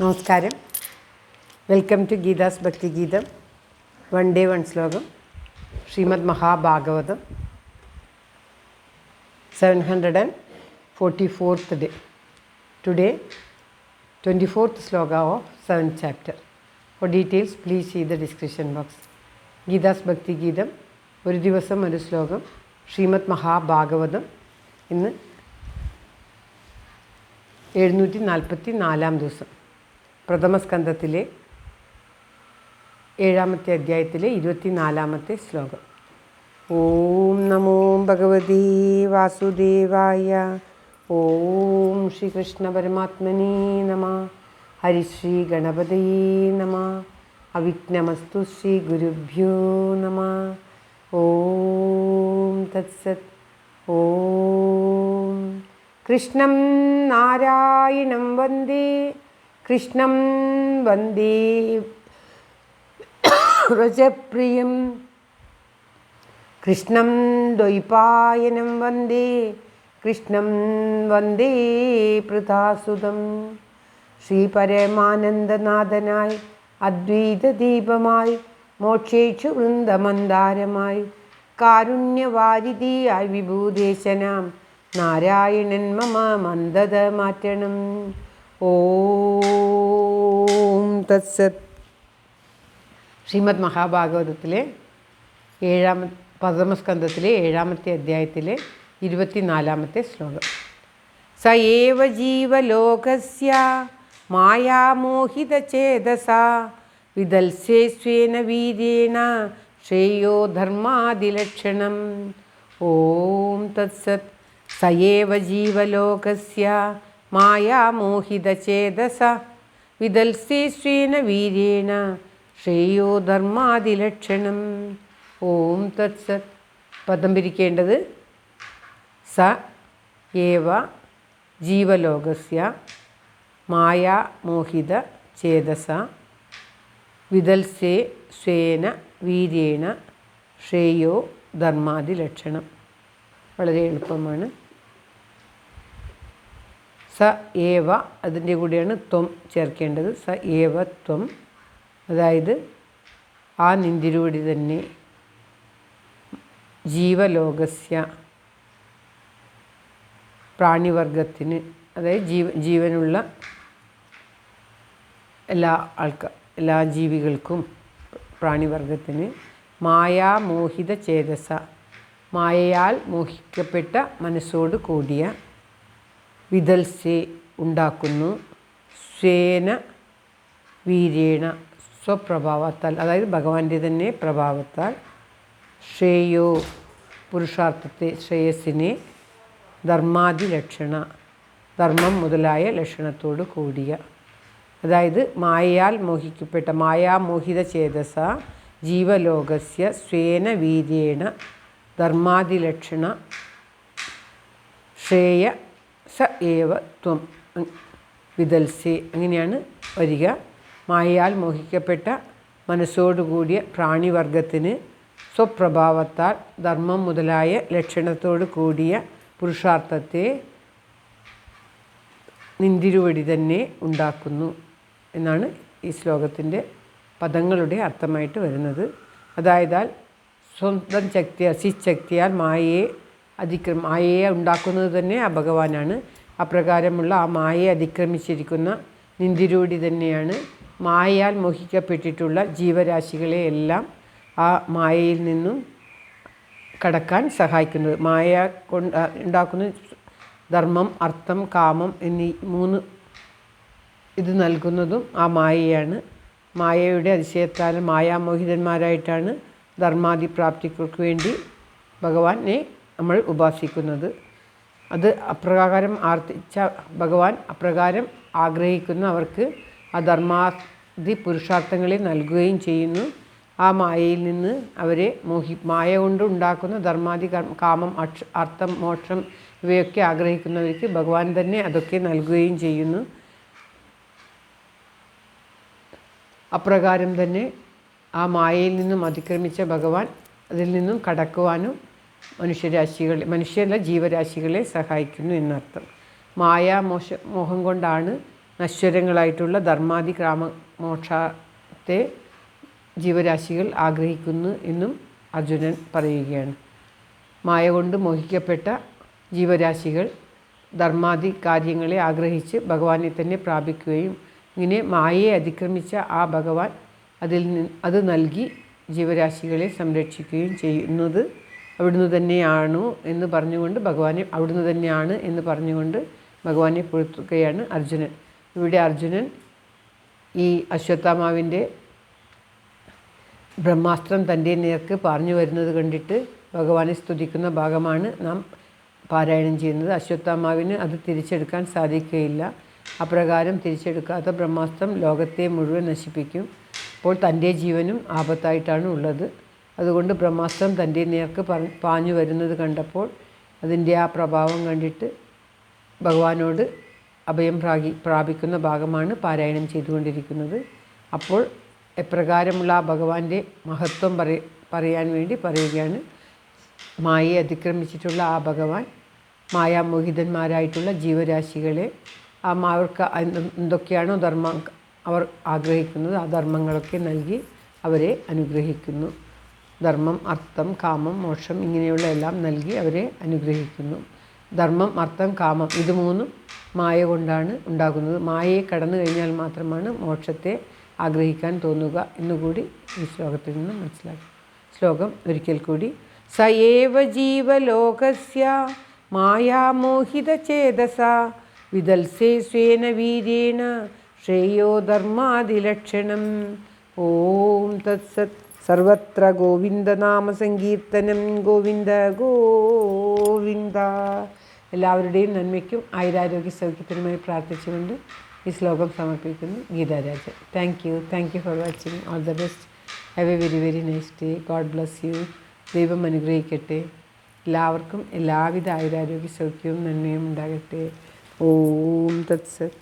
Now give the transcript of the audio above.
നമസ്കാരം. Welcome to Geetha's ഭക്തി ഗീതം. വൺ ഡേ വൺ ശ്ലോകം. Shrimad Mahabhagavatam 744th day. Today 24th sloka of 7th chapter. For details please see the description box. Geetha's ഭക്തി ഗീതം ഒരു ദിവസം ഒരു ശ്ലോകം. ശ്രീമദ് മഹാഭാഗവതം ഇന്ന് 744 ദിവസം. പ്രഥമസ്കന്ധത്തിലെ 7ാമത്തെ അധ്യായത്തിലെ 24ാമത്തെ ശ്ലോകം. ഓം നമോ ഭഗവതി വാസുദേവായ. ഓം ശ്രീകൃഷ്ണ പരമാത്മനേ നമഃ. ഹരിശ്രീ ഗണപതയേ നമഃ. അവിഘ്നമസ്തു ശ്രീ ഗുരുഭ്യോ നമഃ. ഓം തത്സത്. ഓം കൃഷ്ണം നാരായണം വന്ദേ. കൃഷ്ണം വന്ദേ വ്രജപ്രിയം. കൃഷ്ണം ദ്വൈപായനം വന്ദേ. കൃഷ്ണം വന്ദേ പൃഥാസുതം. ശ്രീ പരമാനന്ദനാഥനായി അദ്വൈതദീപമായി മോക്ഷേക്ഷു വൃന്ദമന്ദാരമായി കാരുണ്യവാരിധിയായി വിഭൂദേശനാം നാരായണൻ മമ മന്ദത മാറ്റണം. ഓം തത്സത്. ശ്രീമദ് മഹാഭാഗവതത്തിലെ പ്രഥമസ്കന്ധത്തിലെ 7ാമത്തെ അധ്യായത്തിലെ 24ാമത്തെ ശ്ലോകം. സ ഏവ ജീവലോകസ്യ മായാമോഹിതചേതസാ വിദൽസേ സ്വേന വീര്യേണ ശ്രേയോ ധർമാദിലക്ഷണം. ഓം തത്സത്. സ ഏവ ജീവലോകസ്യ മായാമോഹിതചേതസാ വിദൽസേ സ്വേന വീര്യേണ ശ്രേയോ ധർമാദിലക്ഷണം. ഓം തത്സത്. പദം പിരിക്കേണ്ടത് സ ഏവ ജീവലോകസ്യ മായാമോഹിത ചേതസ വിദൽസേ സ്വേന വീര്യേണ ശ്രേയോ ധർമാദിലക്ഷണം. വളരെ എളുപ്പമാണ്. സ ഏവ അതിൻ്റെ കൂടെയാണ് ത്വം ചേർക്കേണ്ടത്. സ ഏവ ത്വം, അതായത് ആ നിന്തിരൂടി തന്നെ ജീവലോകസ്യ പ്രാണിവർഗത്തിന്, അതായത് ജീവനുള്ള എല്ലാ ജീവികൾക്കും പ്രാണിവർഗത്തിന് മായാമോഹിത ചേതസ മായയാൽ മോഹിക്കപ്പെട്ട മനസ്സോട് കൂടിയ വിദൽസേ ഉണ്ടാക്കുന്നു സ്വേന വീര്യേണ സ്വപ്രഭാവത്താൽ, അതായത് ഭഗവാന്റെ തന്നെ പ്രഭാവത്താൽ ശ്രേയോ പുരുഷാർത്ഥത്തെ ശ്രേയസ്സിനെ ധർമാദിലക്ഷണ ധർമ്മം മുതലായ ലക്ഷണത്തോട് കൂടിയ, അതായത് മായയാൽ മോഹിക്കപ്പെട്ട മായാമോഹിത ചേതസ ജീവലോകസ്യ സ്വേന വീര്യേണ ധർമാദിലക്ഷണ ശ്രേയ സ ഏവ ത്വം വിദൽസേ. അങ്ങനെയാണ് വരിക. മായയാൽ മോഹിക്കപ്പെട്ട മനസ്സോടുകൂടിയ പ്രാണിവർഗത്തിന് സ്വപ്രഭാവത്താൽ ധർമ്മം മുതലായ ലക്ഷണത്തോടു കൂടിയ പുരുഷാർത്ഥത്തെ നിന്തിരുവടി തന്നെ ഉണ്ടാക്കുന്നു എന്നാണ് ഈ ശ്ലോകത്തിൻ്റെ പദങ്ങളുടെ അർത്ഥമായിട്ട് വരുന്നത്. അതായത് സ്വന്തം ശക്തി അസിശക്തിയാൽ മായയെ ഉണ്ടാക്കുന്നത് തന്നെ ആ ഭഗവാനാണ്. അപ്രകാരമുള്ള ആ മായയെ അതിക്രമിച്ചിരിക്കുന്ന നിന്തിരൂടി തന്നെയാണ് മായയാൽ മോഹിക്കപ്പെട്ടിട്ടുള്ള ജീവരാശികളെ എല്ലാം ആ മായയിൽ നിന്നും കടക്കാൻ സഹായിക്കുന്നത്. മായ കൊണ്ട് ഉണ്ടാക്കുന്ന ധർമ്മം, അർത്ഥം, കാമം എന്നീ 3 ഇത് നൽകുന്നതും ആ മായയാണ്. മായയുടെ അതിശയത്താൽ മായാമോഹിതന്മാരായിട്ടാണ് ധർമാദി പ്രാപ്തികൾക്ക് വേണ്ടി ഭഗവാനെ നമ്മൾ ഉപാസിക്കുന്നത്. അത് അപ്രകാരം ഭഗവാൻ അപ്രകാരം ആഗ്രഹിക്കുന്ന അവർക്ക് ആ ധർമാദി പുരുഷാർത്ഥങ്ങളെ നൽകുകയും ചെയ്യുന്നു. ആ മായയിൽ നിന്ന് അവരെ മായ കൊണ്ട് ഉണ്ടാക്കുന്ന ധർമാദി കാമം, അർത്ഥം, മോക്ഷം ഇവയൊക്കെ ആഗ്രഹിക്കുന്നവർക്ക് ഭഗവാൻ തന്നെ അതൊക്കെ നൽകുകയും ചെയ്യുന്നു. അപ്രകാരം തന്നെ ആ മായയിൽ നിന്നും അതിക്രമിച്ച ഭഗവാൻ അതിൽ നിന്നും കടക്കുവാനും മനുഷ്യരല്ല ജീവരാശികളെ സഹായിക്കുന്നു എന്നർത്ഥം. മോഹം കൊണ്ടാണ് നശ്വരങ്ങളായിട്ടുള്ള ധർമാദി മോക്ഷത്തെ ജീവരാശികൾ ആഗ്രഹിക്കുന്നു എന്നും അർജുനൻ പറയുകയാണ്. മായ കൊണ്ട് മോഹിക്കപ്പെട്ട ജീവരാശികൾ ധർമാദി കാര്യങ്ങളെ ആഗ്രഹിച്ച് ഭഗവാനെ തന്നെ പ്രാപിക്കുകയും ഇങ്ങനെ മായയെ അതിക്രമിച്ച ആ ഭഗവാൻ അത് നൽകി ജീവരാശികളെ സംരക്ഷിക്കുകയും ചെയ്യുന്നത് അവിടുന്ന് തന്നെയാണോ എന്ന് പറഞ്ഞുകൊണ്ട് അവിടുന്ന് തന്നെയാണ് എന്ന് പറഞ്ഞുകൊണ്ട് ഭഗവാനെ പുകഴ്ത്തുകയാണ് അർജുനൻ. ഇവിടെ അർജുനൻ ഈ അശ്വത്ഥാമാവിൻ്റെ ബ്രഹ്മാസ്ത്രം തൻ്റെ നേർക്ക് പറഞ്ഞു വരുന്നത് കണ്ടിട്ട് ഭഗവാനെ സ്തുതിക്കുന്ന ഭാഗമാണ് നാം പാരായണം ചെയ്യുന്നത്. അശ്വത്ഥാമാവിന് അത് തിരിച്ചെടുക്കാൻ സാധിക്കുകയില്ല. അപ്രകാരം തിരിച്ചെടുക്കാത്ത ബ്രഹ്മാസ്ത്രം ലോകത്തെ മുഴുവൻ നശിപ്പിക്കും. അപ്പോൾ തൻ്റെ ജീവനും ആപത്തായിട്ടാണ് ഉള്ളത്. അതുകൊണ്ട് ബ്രഹ്മാസ്ത്രം തൻ്റെ നേർക്ക് പാഞ്ഞു വരുന്നത് കണ്ടപ്പോൾ അതിൻ്റെ ആ പ്രഭാവം കണ്ടിട്ട് ഭഗവാനോട് അഭയം പ്രാപിക്കുന്ന ഭാഗമാണ് പാരായണം ചെയ്തുകൊണ്ടിരിക്കുന്നത്. അപ്പോൾ എപ്രകാരമുള്ള ആ ഭഗവാന്റെ മഹത്വം പറയാൻ വേണ്ടി പറയുകയാണ്. മായയെ അതിക്രമിച്ചിട്ടുള്ള ആ ഭഗവാൻ മായാമോഹിതന്മാരായിട്ടുള്ള ജീവരാശികളെ അവർക്ക് എന്തൊക്കെയാണോ ധർമ്മം അവർ ആഗ്രഹിക്കുന്നത് ആ ധർമ്മങ്ങളൊക്കെ നൽകി അവരെ അനുഗ്രഹിക്കുന്നു. ധർമ്മം, അർത്ഥം, കാമം, മോക്ഷം ഇങ്ങനെയുള്ള എല്ലാം നൽകി അവരെ അനുഗ്രഹിക്കുന്നു. ധർമ്മം, അർത്ഥം, കാമം ഇത് മൂന്നും മായ കൊണ്ടാണ് ഉണ്ടാകുന്നത്. മായയെ കടന്നു കഴിഞ്ഞാൽ മാത്രമാണ് മോക്ഷത്തെ ആഗ്രഹിക്കാൻ തോന്നുക എന്നുകൂടി ഈ ശ്ലോകത്തിൽ നിന്ന് മനസ്സിലാക്കും. ശ്ലോകം ഒരിക്കൽ കൂടി. സയേവ ജീവലോകസ്യ മായാമോഹിതചേതസ വിദൽസേ സ്വേന വീര്യേണ ശ്രേയോ ധർമാദിലക്ഷണം. ഓം തത്സത്. സർവത്ര ഗോവിന്ദനാമസങ്കീർത്തനം. ഗോവിന്ദ ഗോവിന്ദ. എല്ലാവരുടെയും നന്മയ്ക്കും ആയുരാരോഗ്യ സൗഖ്യത്തിനുമായി പ്രാർത്ഥിച്ചുകൊണ്ട് ഈ ശ്ലോകം സമർപ്പിക്കുന്നു. Geetha Rajan. Thank you for watching. All the best. Have A very very nice day. God bless you. ദൈവം അനുഗ്രഹിക്കട്ടെ. എല്ലാവർക്കും എല്ലാവിധ ആയുരാരോഗ്യ സൗഖ്യവും നന്മയും ഉണ്ടാകട്ടെ. ഓം തത്സത്.